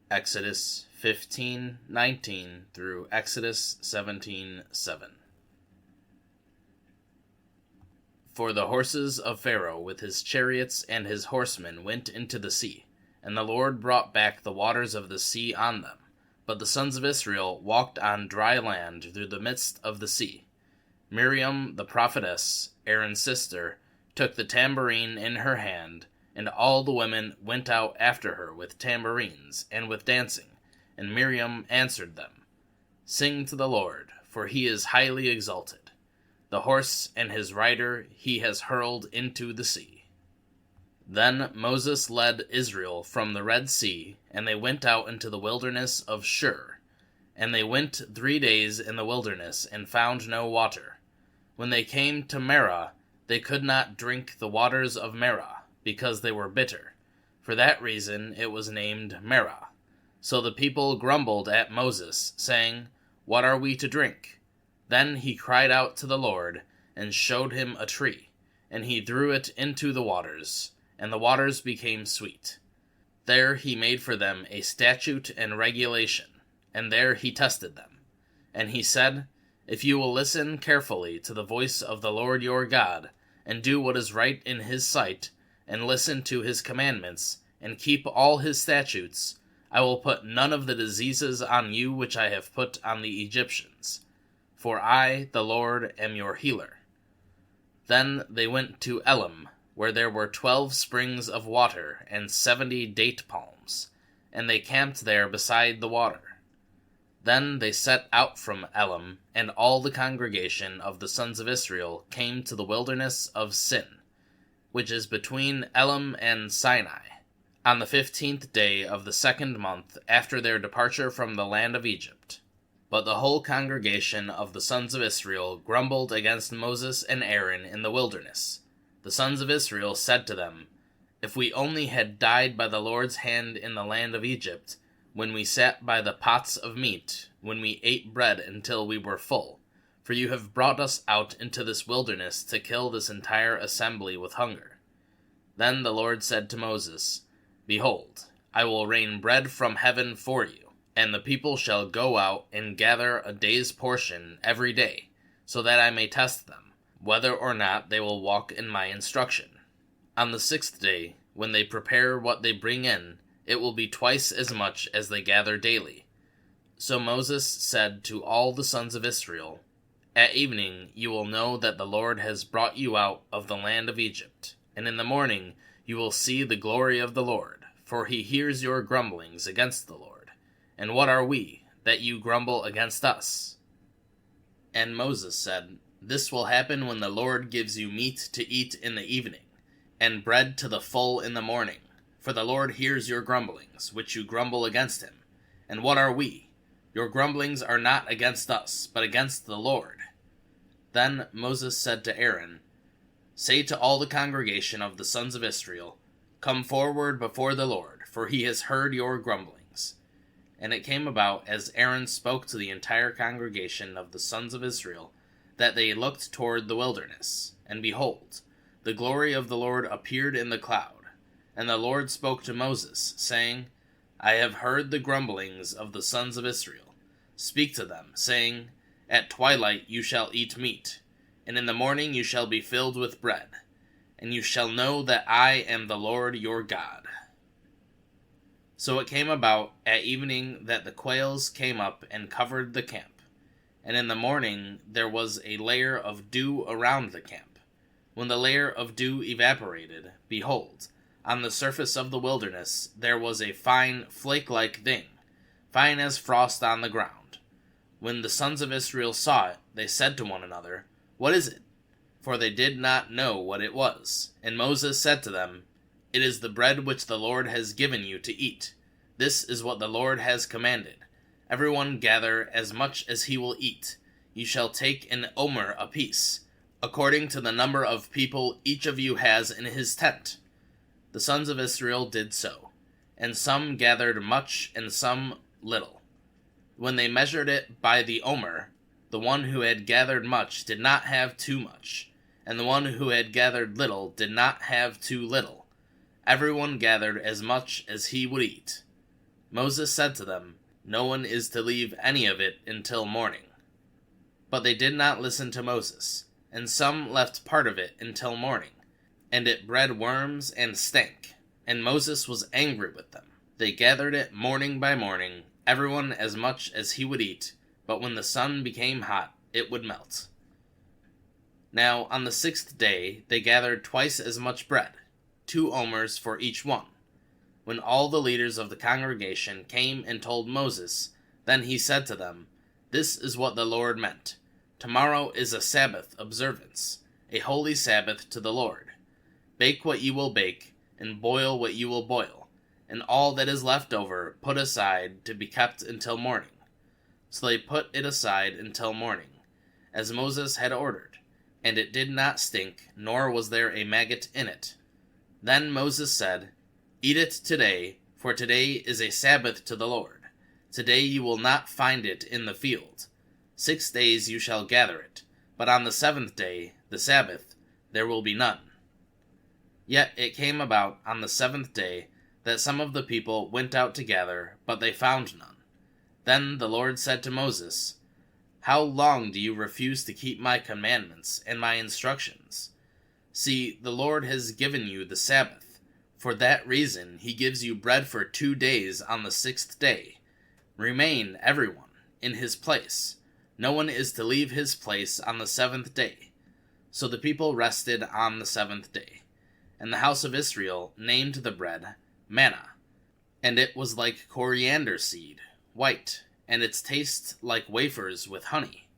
Exodus 15:19 through Exodus 17:7. For the horses of Pharaoh with his chariots and his horsemen went into the sea, and the Lord brought back the waters of the sea on them. But the sons of Israel walked on dry land through the midst of the sea. Miriam the prophetess, Aaron's sister, took the tambourine in her hand, and all the women went out after her with tambourines and with dancing, and Miriam answered them, "Sing to the Lord, for he is highly exalted. The horse and his rider he has hurled into the sea." Then Moses led Israel from the Red Sea, and they went out into the wilderness of Shur. And they went 3 days in the wilderness, and found no water. When they came to Marah, they could not drink the waters of Marah, because they were bitter. For that reason it was named Marah. So the people grumbled at Moses, saying, "What are we to drink?" Then he cried out to the Lord, and showed him a tree, and he threw it into the waters, and the waters became sweet. There he made for them a statute and regulation, and there he tested them. And he said, "If you will listen carefully to the voice of the Lord your God, and do what is right in his sight, and listen to his commandments, and keep all his statutes, I will put none of the diseases on you which I have put on the Egyptians. For I, the Lord, am your healer." Then they went to Elim, where there were 12 springs of water and 70 date palms, and they camped there beside the water. Then they set out from Elim, and all the congregation of the sons of Israel came to the wilderness of Sin, which is between Elim and Sinai, on the 15th day of the 2nd month after their departure from the land of Egypt. But the whole congregation of the sons of Israel grumbled against Moses and Aaron in the wilderness. The sons of Israel said to them, "If we only had died by the Lord's hand in the land of Egypt, when we sat by the pots of meat, when we ate bread until we were full, for you have brought us out into this wilderness to kill this entire assembly with hunger." Then the Lord said to Moses, "Behold, I will rain bread from heaven for you, and the people shall go out and gather a day's portion every day, so that I may test them, whether or not they will walk in my instruction. On the 6th day, when they prepare what they bring in, it will be twice as much as they gather daily." So Moses said to all the sons of Israel, "At evening you will know that the Lord has brought you out of the land of Egypt, and in the morning you will see the glory of the Lord, for he hears your grumblings against the Lord. And what are we, that you grumble against us?" And Moses said, "This will happen when the Lord gives you meat to eat in the evening, and bread to the full in the morning. For the Lord hears your grumblings, which you grumble against him. And what are we? Your grumblings are not against us, but against the Lord." Then Moses said to Aaron, "Say to all the congregation of the sons of Israel, 'Come forward before the Lord, for he has heard your grumblings.'" And it came about, as Aaron spoke to the entire congregation of the sons of Israel, that they looked toward the wilderness, and behold, the glory of the Lord appeared in the cloud. And the Lord spoke to Moses, saying, "I have heard the grumblings of the sons of Israel. Speak to them, saying, 'At twilight you shall eat meat, and in the morning you shall be filled with bread, and you shall know that I am the Lord your God.'" So it came about at evening that the quails came up and covered the camp, and in the morning there was a layer of dew around the camp. When the layer of dew evaporated, behold, on the surface of the wilderness there was a fine flake-like thing, fine as frost on the ground. When the sons of Israel saw it, they said to one another, "What is it?" For they did not know what it was. And Moses said to them, "It is the bread which the Lord has given you to eat. This is what the Lord has commanded. Everyone gather as much as he will eat. You shall take an omer apiece, according to the number of people each of you has in his tent." The sons of Israel did so, and some gathered much and some little. When they measured it by the omer, the one who had gathered much did not have too much, and the one who had gathered little did not have too little. Everyone gathered as much as he would eat. Moses said to them, "No one is to leave any of it until morning." But they did not listen to Moses, and some left part of it until morning, and it bred worms and stank, and Moses was angry with them. They gathered it morning by morning, everyone as much as he would eat, but when the sun became hot, it would melt. Now on the 6th day they gathered twice as much bread, 2 omers for each one. When all the leaders of the congregation came and told Moses, then he said to them, "This is what the Lord meant. Tomorrow is a Sabbath observance, a holy Sabbath to the Lord. Bake what you will bake, and boil what you will boil, and all that is left over put aside to be kept until morning." So they put it aside until morning, as Moses had ordered, and it did not stink, nor was there a maggot in it. Then Moses said, "Eat it today, for today is a Sabbath to the Lord. Today you will not find it in the field. 6 days you shall gather it, but on the 7th day, the Sabbath, there will be none." Yet it came about on the 7th day that some of the people went out to gather, but they found none. Then the Lord said to Moses, "How long do you refuse to keep my commandments and my instructions? See, the Lord has given you the Sabbath. For that reason he gives you bread for 2 days on the 6th day. Remain, everyone, in his place. No one is to leave his place on the 7th day." So the people rested on the 7th day. And the house of Israel named the bread manna. And it was like coriander seed, white, and its taste like wafers with honey.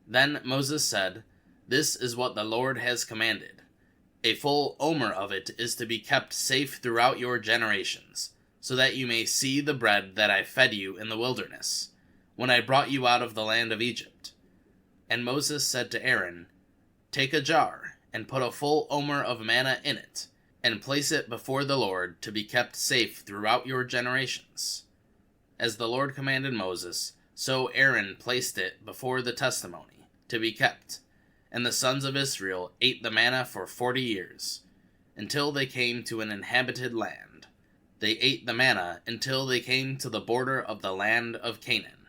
Then Moses said, "This is what the Lord has commanded. A full omer of it is to be kept safe throughout your generations, so that you may see the bread that I fed you in the wilderness, when I brought you out of the land of Egypt." And Moses said to Aaron, "Take a jar, and put a full omer of manna in it, and place it before the Lord to be kept safe throughout your generations." As the Lord commanded Moses, so Aaron placed it before the testimony, to be kept. And the sons of Israel ate the manna for 40 years, until they came to an inhabited land. They ate the manna until they came to the border of the land of Canaan.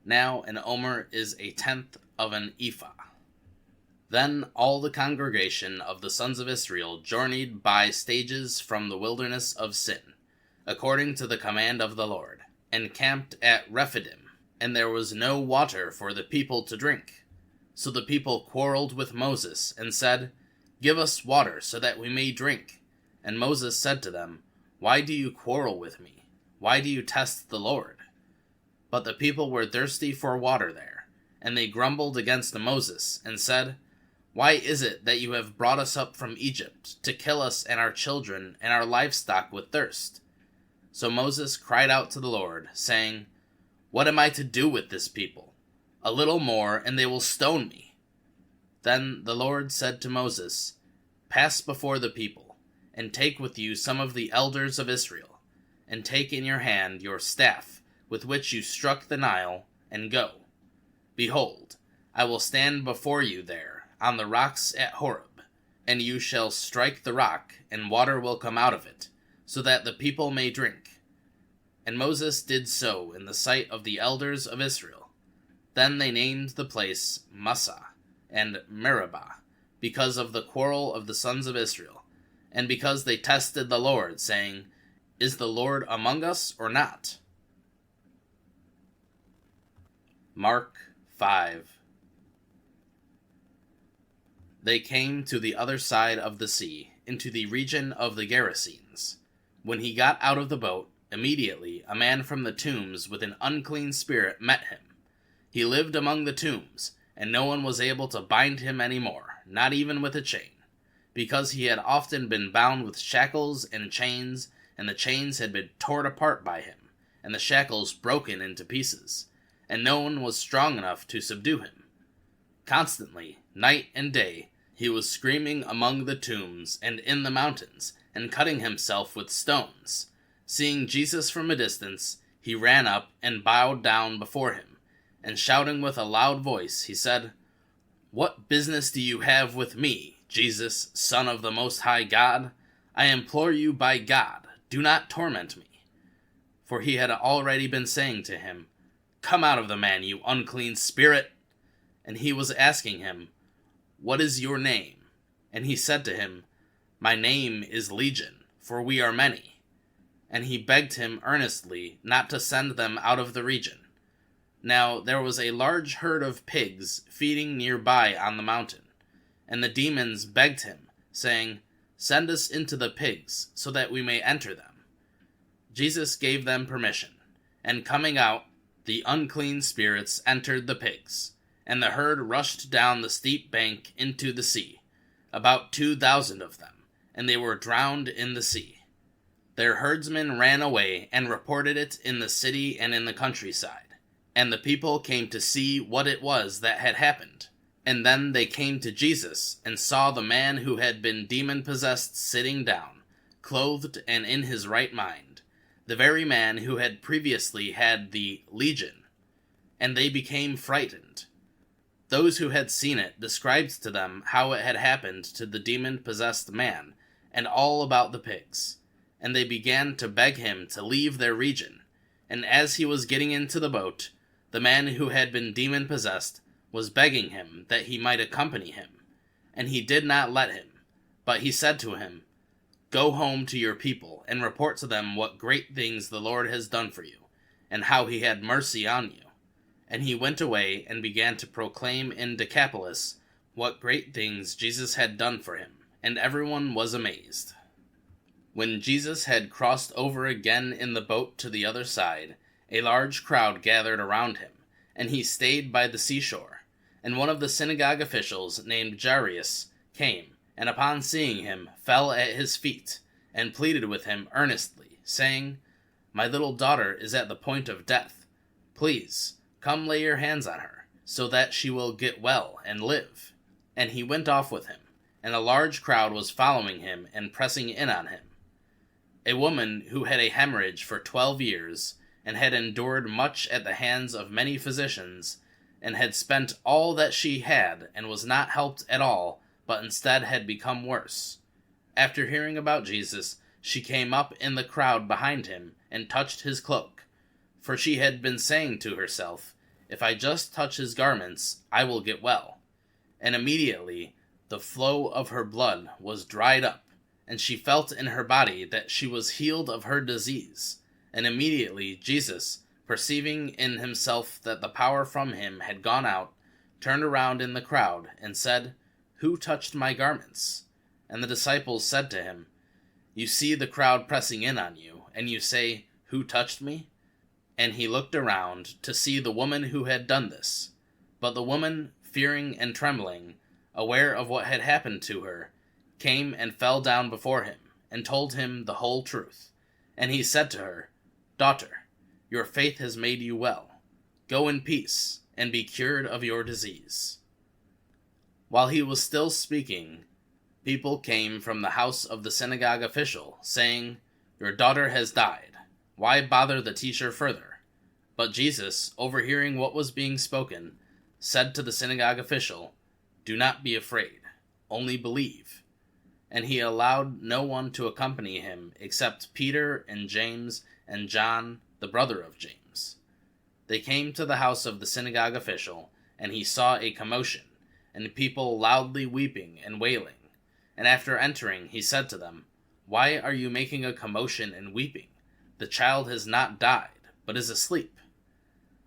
Now an omer is 1/10 of an ephah. Then all the congregation of the sons of Israel journeyed by stages from the wilderness of Sin, according to the command of the Lord, and camped at Rephidim, and there was no water for the people to drink. So the people quarreled with Moses, and said, "Give us water, so that we may drink." And Moses said to them, "Why do you quarrel with me? Why do you test the Lord?" But the people were thirsty for water there, and they grumbled against Moses, and said, "Why is it that you have brought us up from Egypt, to kill us and our children and our livestock with thirst?" So Moses cried out to the Lord, saying, "What am I to do with this people? A little more, and they will stone me." Then the Lord said to Moses, "Pass before the people, and take with you some of the elders of Israel, and take in your hand your staff, with which you struck the Nile, and go. Behold, I will stand before you there, on the rocks at Horeb, and you shall strike the rock, and water will come out of it, so that the people may drink." And Moses did so in the sight of the elders of Israel. Then they named the place Massah and Meribah, because of the quarrel of the sons of Israel, and because they tested the Lord, saying, "Is the Lord among us or not?" Mark 5. They came to the other side of the sea, into the region of the Gerasenes. When he got out of the boat, immediately a man from the tombs with an unclean spirit met him. He lived among the tombs, and no one was able to bind him any more, not even with a chain, because he had often been bound with shackles and chains, and the chains had been torn apart by him, and the shackles broken into pieces, and no one was strong enough to subdue him. Constantly, night and day, he was screaming among the tombs and in the mountains, and cutting himself with stones. Seeing Jesus from a distance, he ran up and bowed down before him, and shouting with a loud voice, he said, "What business do you have with me, Jesus, Son of the Most High God? I implore you by God, do not torment me." for he had already been saying to him, "Come out of the man, you unclean spirit!" And he was asking him, "What is your name?" And he said to him, "My name is Legion, for we are many." And he begged him earnestly not to send them out of the region. Now there was a large herd of pigs feeding nearby on the mountain. And the demons begged him, saying, "Send us into the pigs, so that we may enter them." Jesus gave them permission, and coming out, the unclean spirits entered the pigs, and the herd rushed down the steep bank into the sea, about 2,000 of them, and they were drowned in the sea. Their herdsmen ran away and reported it in the city and in the countryside, and the people came to see what it was that had happened. And then they came to Jesus and saw the man who had been demon-possessed sitting down, clothed and in his right mind, the very man who had previously had the legion. And they became frightened. Those who had seen it described to them how it had happened to the demon-possessed man, and all about the pigs. And they began to beg him to leave their region. And as he was getting into the boat, the man who had been demon-possessed was begging him that he might accompany him. And he did not let him, but he said to him, "Go home to your people, and report to them what great things the Lord has done for you, and how he had mercy on you." And he went away and began to proclaim in Decapolis what great things Jesus had done for him, and everyone was amazed. When Jesus had crossed over again in the boat to the other side, a large crowd gathered around him, and he stayed by the seashore. And one of the synagogue officials, named Jairus, came, and upon seeing him, fell at his feet, and pleaded with him earnestly, saying, "My little daughter is at the point of death. Please, come lay your hands on her, so that she will get well and live." And he went off with him, and a large crowd was following him and pressing in on him. A woman who had a hemorrhage for 12 years, and had endured much at the hands of many physicians, and had spent all that she had, and was not helped at all, but instead had become worse. After hearing about Jesus, she came up in the crowd behind him, and touched his cloak. For she had been saying to herself, "If I just touch his garments, I will get well." And immediately the flow of her blood was dried up, and she felt in her body that she was healed of her disease. And immediately Jesus, perceiving in himself that the power from him had gone out, turned around in the crowd, and said, "Who touched my garments?" And the disciples said to him, "You see the crowd pressing in on you, and you say, 'Who touched me?'" And he looked around to see the woman who had done this. But the woman, fearing and trembling, aware of what had happened to her, came and fell down before him, and told him the whole truth. And he said to her, "Daughter, your faith has made you well. Go in peace, and be cured of your disease." While he was still speaking, people came from the house of the synagogue official, saying, "Your daughter has died. Why bother the teacher further?" But Jesus, overhearing what was being spoken, said to the synagogue official, "Do not be afraid, only believe." And he allowed no one to accompany him except Peter and James and John, the brother of James. They came to the house of the synagogue official, and he saw a commotion, and people loudly weeping and wailing. And after entering, he said to them, "Why are you making a commotion and weeping? The child has not died, but is asleep."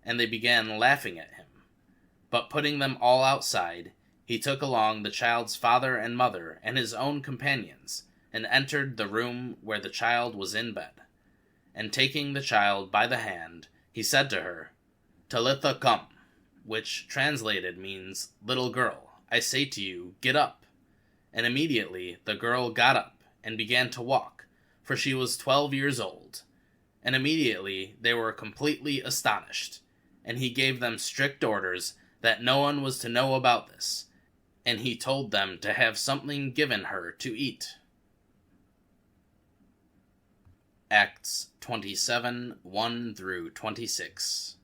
And they began laughing at him. But putting them all outside, he took along the child's father and mother and his own companions, and entered the room where the child was in bed. And taking the child by the hand, he said to her, "Talitha cum," which translated means, "Little girl, I say to you, get up." And immediately the girl got up and began to walk, for she was 12 years old. And immediately they were completely astonished. And he gave them strict orders that no one was to know about this, and he told them to have something given her to eat. Acts 27, 1 through 26.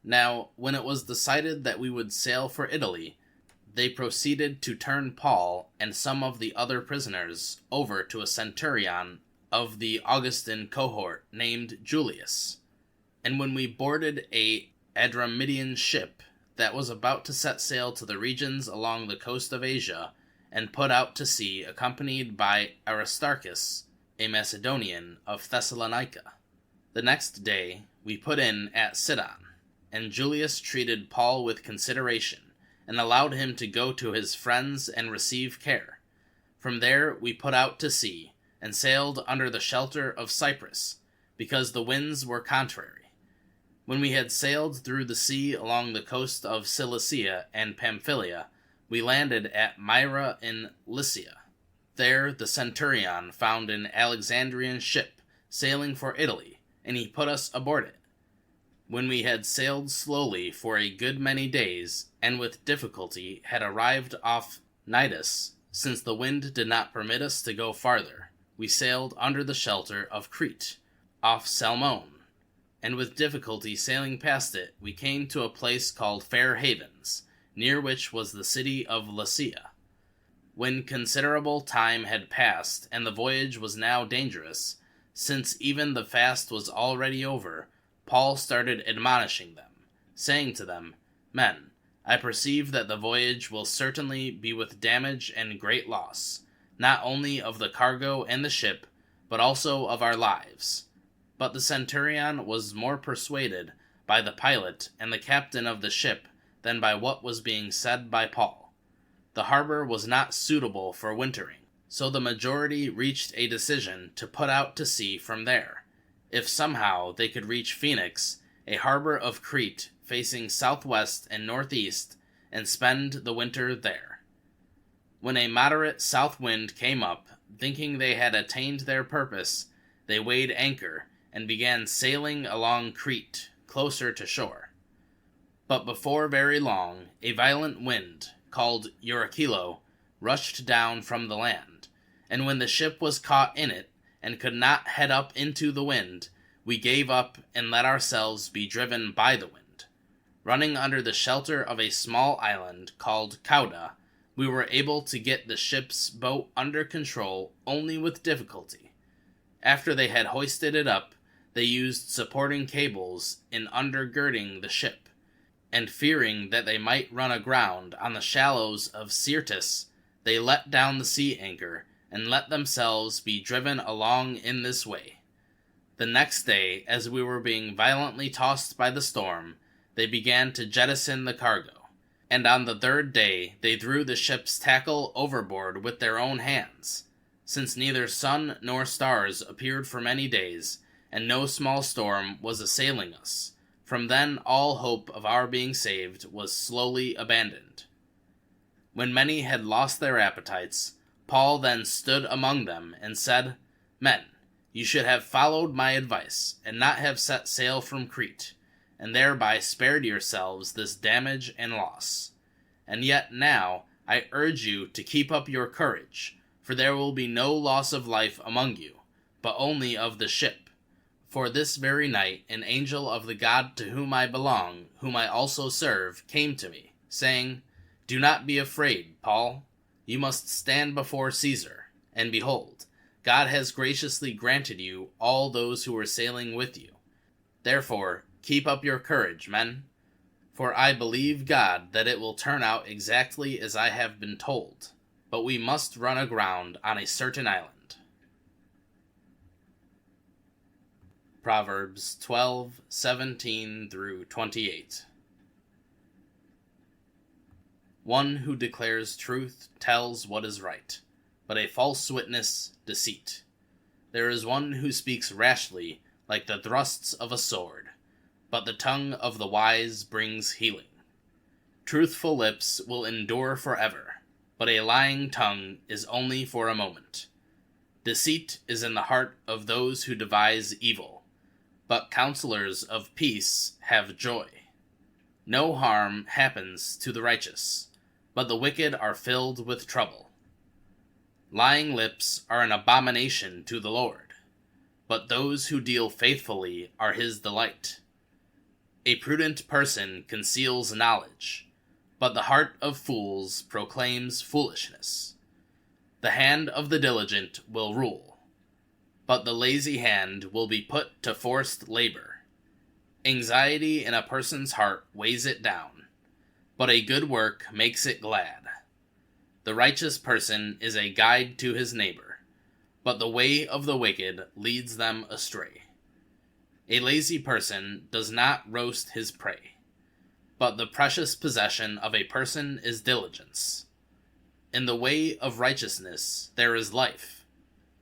Now, when it was decided that we would sail for Italy, they proceeded to turn Paul and some of the other prisoners over to a centurion of the Augustan cohort named Julius. And when we boarded a Adramyttian ship that was about to set sail to the regions along the coast of Asia, and put out to sea accompanied by Aristarchus, a Macedonian of Thessalonica. The next day we put in at Sidon, and Julius treated Paul with consideration, and allowed him to go to his friends and receive care. From there we put out to sea, and sailed under the shelter of Cyprus, because the winds were contrary. When we had sailed through the sea along the coast of Cilicia and Pamphylia, we landed at Myra in Lycia. There the centurion found an Alexandrian ship sailing for Italy, and he put us aboard it. When we had sailed slowly for a good many days, and with difficulty had arrived off Cnidus, since the wind did not permit us to go farther, we sailed under the shelter of Crete, off Salmone, and with difficulty sailing past it, we came to a place called Fair Havens, near which was the city of Lasea. When considerable time had passed, and the voyage was now dangerous, since even the fast was already over, Paul started admonishing them, saying to them, Men, I perceive that the voyage will certainly be with damage and great loss, not only of the cargo and the ship, but also of our lives. But the centurion was more persuaded by the pilot and the captain of the ship than by what was being said by Paul. The harbor was not suitable for wintering, so the majority reached a decision to put out to sea from there, if somehow they could reach Phoenix, a harbor of Crete facing southwest and northeast, and spend the winter there. When a moderate south wind came up, thinking they had attained their purpose, they weighed anchor, and began sailing along Crete, closer to shore. But before very long, a violent wind, called Eurykilo, rushed down from the land, and when the ship was caught in it, and could not head up into the wind, we gave up and let ourselves be driven by the wind. Running under the shelter of a small island called Cauda, we were able to get the ship's boat under control only with difficulty. After they had hoisted it up, they used supporting cables in undergirding the ship, and fearing that they might run aground on the shallows of Syrtis, they let down the sea anchor, and let themselves be driven along in this way. The next day, as we were being violently tossed by the storm, they began to jettison the cargo, and on the third day they threw the ship's tackle overboard with their own hands, since neither sun nor stars appeared for many days, and no small storm was assailing us. From then all hope of our being saved was slowly abandoned. When many had lost their appetites, Paul then stood among them and said, Men, you should have followed my advice, and not have set sail from Crete, and thereby spared yourselves this damage and loss. And yet now I urge you to keep up your courage, for there will be no loss of life among you, but only of the ship. For this very night an angel of the God to whom I belong, whom I also serve, came to me, saying, Do not be afraid, Paul. You must stand before Caesar, and behold, God has graciously granted you all those who are sailing with you. Therefore, keep up your courage, men, for I believe God that it will turn out exactly as I have been told, but we must run aground on a certain island. Proverbs 12:17 through 28. One who declares truth tells what is right, but a false witness, deceit. There is one who speaks rashly, like the thrusts of a sword, but the tongue of the wise brings healing. Truthful lips will endure forever, but a lying tongue is only for a moment. Deceit is in the heart of those who devise evil, but counselors of peace have joy. No harm happens to the righteous, but the wicked are filled with trouble. Lying lips are an abomination to the Lord, but those who deal faithfully are his delight. A prudent person conceals knowledge, but the heart of fools proclaims foolishness. The hand of the diligent will rule, but the lazy hand will be put to forced labor. Anxiety in a person's heart weighs it down, but a good work makes it glad. The righteous person is a guide to his neighbor, but the way of the wicked leads them astray. A lazy person does not roast his prey, but the precious possession of a person is diligence. In the way of righteousness there is life,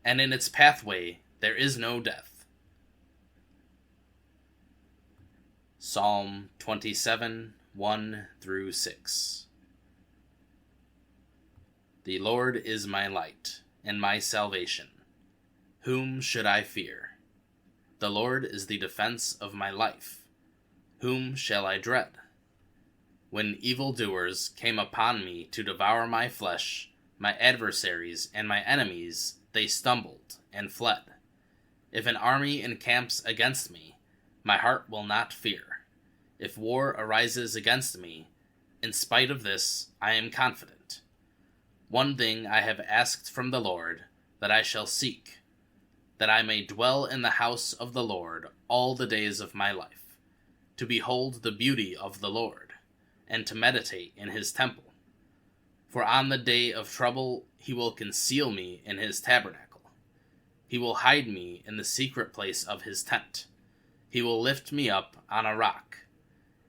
and in its pathway there is no death. Psalm 27, 1-6. The Lord is my light and my salvation. Whom should I fear? The Lord is the defense of my life. Whom shall I dread? When evildoers came upon me to devour my flesh, my adversaries and my enemies, they stumbled and fled. If an army encamps against me, my heart will not fear. If war arises against me, in spite of this, I am confident. One thing I have asked from the Lord, that I shall seek, that I may dwell in the house of the Lord all the days of my life, to behold the beauty of the Lord, and to meditate in his temple. For on the day of trouble he will conceal me in his tabernacle. He will hide me in the secret place of his tent. He will lift me up on a rock.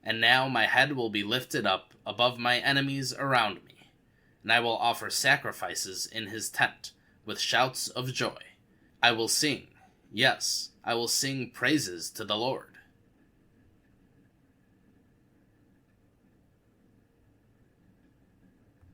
And now my head will be lifted up above my enemies around me, and I will offer sacrifices in his tent with shouts of joy. I will sing, yes, I will sing praises to the Lord.